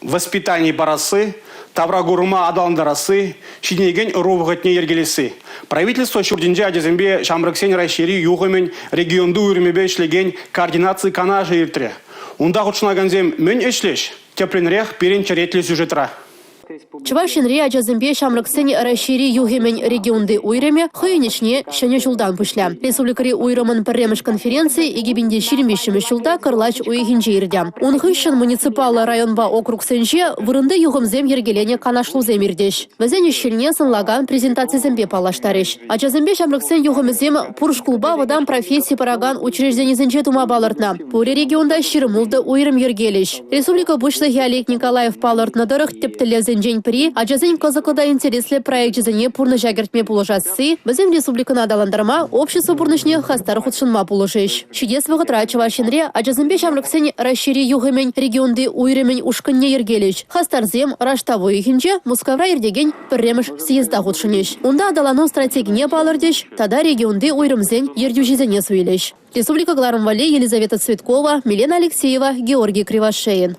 воспитание барасы, таврагурма адаландарасы, шинеген ровгатне ергелесы. Правительство шурдинде адезембе шамраксен райшери югымен регионду үрмебе ишлеген координации канажа иртре. Унда хучнаганзем мен эшлеш, тепленрех перенчеретле сюжетра. Чувашинре аджазымбе шамраксен райшери югемен регионды уйреме хыйничне шене жулдан пышля. Республикари уйремын пірреміш конференции егебенде ширемешімі жулда кырлач уйхинже ирдям. Унхыщен муниципалы районба округ сенже вырынды югымзем ергелене канашлу земирдеш. Везене щельне сынлаган презентация зембе палаштареш. Аджазымбе шамраксен югымзем пуршкулба водан профессии параган учреждение зенже тума балартна. Пуре регионда ширемулды уйрем ергелеш. Республика бышлы Олег Николаев палартна дырых тептелезен День при, аджазень казакода интересле проект жизни пурны жагертме положасы, безем республикана адаландарма, общество пурнышне хастар худшинма положиш. Чудес вагатра Чувашинре, аджазембе шамраксен расшири югемень регионды уйремень ушканне ергелиш. Хастарзем раштавой ихинче, мускавра ирдеген пірремеш съезда худшинеш. Унда адалану стратегия палардеш, тада регионды уйремзень ердюжизене суилеш. Республика Гларамвале, Елизавета Цветкова, Милена Алексеева, Георгий Кривошеин.